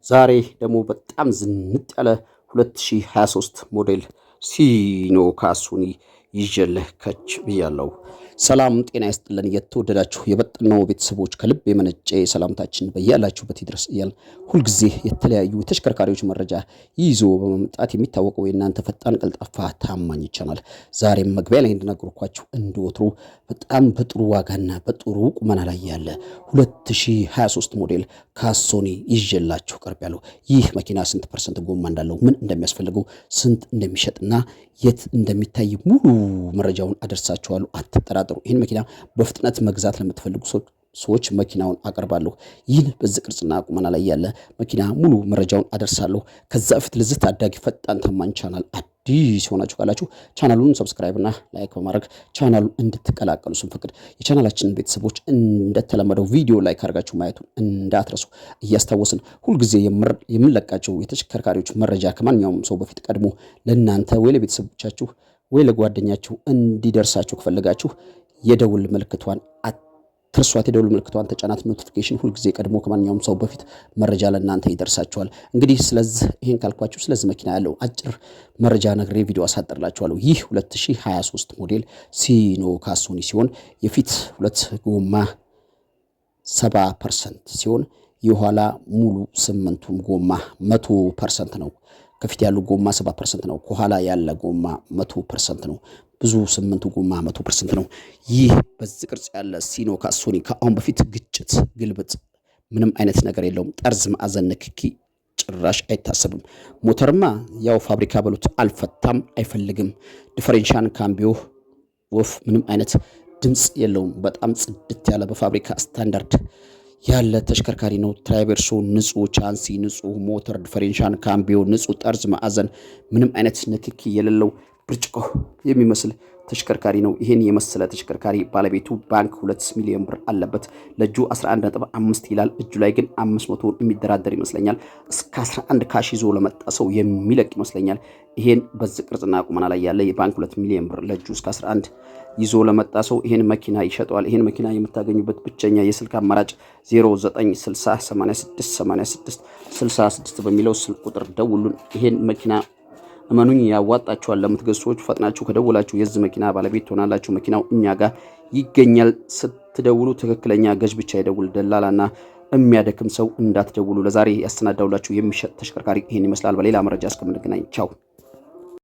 ዛሬ ደግሞ በጣም ዝንጥ ያለ 2023 ሞዴል ሲኖ ካሱኒ ይዤልህ ከች ብያለሁ። ሰላም ጤና ይስጥልን። የተወደዳችሁ የበጥናው ቤተሰቦች ከልብ የመነጨ ሰላምታችን በያላችሁበት ይድረስ እያል ሁልጊዜ የተለያዩ ተሽከርካሪዎች መረጃ ይዞ በመምጣት የሚታወቀው የእናንተ ፈጣን ቀልጣፋ ታማኝ ቻናል ዛሬም መግቢያ ላይ እንደነገርኳችሁ እንደወትሮ በጣም በጥሩ ዋጋና በጥሩ ቁመና ላይ ያለ 2023 ሞዴል ካሶኒ ይዤላችሁ ቀርቤያለሁ። ይህ መኪና ስንት ፐርሰንት ጎማ እንዳለው፣ ምን እንደሚያስፈልገው፣ ስንት እንደሚሸጥና የት እንደሚታይ ሙሉ መረጃውን አደርሳችኋለሁ። አትጠራጠሩ። ይህን መኪና በፍጥነት መግዛት ለምትፈልጉ ሰዎች መኪናውን አቀርባለሁ። ይህን በዚህ ቅርጽና ቁመና ላይ ያለ መኪና ሙሉ መረጃውን አደርሳለሁ። ከዛ በፊት ለዚህ ታዳጊ ፈጣን ታማኝ ቻናል አዲስ ሆናችሁ ካላችሁ ቻናሉን ሰብስክራይብ እና ላይክ በማድረግ ቻናሉን እንድትቀላቀሉ ስንፈቅድ የቻናላችንን ቤተሰቦች እንደተለመደው ቪዲዮ ላይክ አድርጋችሁ ማየቱን እንዳትረሱ እያስታወስን ሁልጊዜ የምንለቃቸው የተሽከርካሪዎች መረጃ ከማንኛውም ሰው በፊት ቀድሞ ለእናንተ ወይ ለቤተሰቦቻችሁ ወይ ለጓደኛችሁ እንዲደርሳችሁ ከፈለጋችሁ የደውል ምልክቷን ትርሷት። የደውል ምልክቷን ተጫናት። ኖቲፊኬሽን ሁልጊዜ ቀድሞ ከማንኛውም ሰው በፊት መረጃ ለእናንተ ይደርሳችኋል። እንግዲህ ስለዚህ ይሄን ካልኳችሁ ስለዚህ መኪና ያለው አጭር መረጃ ነግሬ ቪዲዮ አሳጥርላችኋለሁ። ይህ 2023 ሞዴል ሲኖ ካሶኒ ሲሆን የፊት ሁለት ጎማ 70% ሲሆን የኋላ ሙሉ 8ቱም ጎማ 100% ነው። ከፊት ያለው ጎማ 70% ነው። ከኋላ ያለ ጎማ 100% ነው። ብዙ 8ቱ ጎማ 100% ነው። ይህ በዚህ ቅርጽ ያለ ሲኖ ካሶኒ ከአሁን በፊት ግጭት፣ ግልብጥ ምንም አይነት ነገር የለውም። ጠርዝ ማዕዘን ንክኪ ጭራሽ አይታሰብም። ሞተርማ ያው ፋብሪካ በሉት አልፈታም፣ አይፈልግም። ዲፈረንሻል ካምቢዮ ወፍ ምንም አይነት ድምጽ የለውም። በጣም ጽድት ያለ በፋብሪካ ስታንዳርድ ያለ ተሽከርካሪ ነው። ትራይቨርሶ ንጹህ፣ ቻንሲ ንጹህ፣ ሞተር ዲፈረንሻል ካምቢዮ ንጹህ፣ ጠርዝ ማዕዘን ምንም አይነት ንክኪ የሌለው ብርጭቆ የሚመስል ተሽከርካሪ ነው። ይሄን የመሰለ ተሽከርካሪ ባለቤቱ ባንክ 2 ሚሊዮን ብር አለበት። ለእጁ 11.5 ይላል። እጁ ላይ ግን 500 የሚደራደር ይመስለኛል። እስከ 11 ካሽ ይዞ ለመጣ ሰው የሚለቅ ይመስለኛል። ይሄን በዚህ ቅርጽና ቁመና ላይ ያለ የባንክ 2 ሚሊዮን ብር ለእጁ እስከ 11 ይዞ ለመጣ ሰው ይሄን መኪና ይሸጠዋል። ይሄን መኪና የምታገኙበት ብቸኛ የስልክ አማራጭ 0960868666 በሚለው ስልክ ቁጥር ደውሉን። ይሄን መኪና እመኑኝ ያዋጣችኋል። ለምትገዙ ሰዎች ፈጥናችሁ ከደውላችሁ የዚህ መኪና ባለቤት ትሆናላችሁ። መኪናው እኛ ጋር ይገኛል። ስትደውሉ ትክክለኛ ገዥ ብቻ ይደውል። ደላላና የሚያደክም ሰው እንዳትደውሉ። ለዛሬ ያሰናዳውላችሁ የሚሸጥ ተሽከርካሪ ይሄን ይመስላል። በሌላ መረጃ እስከምንገናኝ ቻው።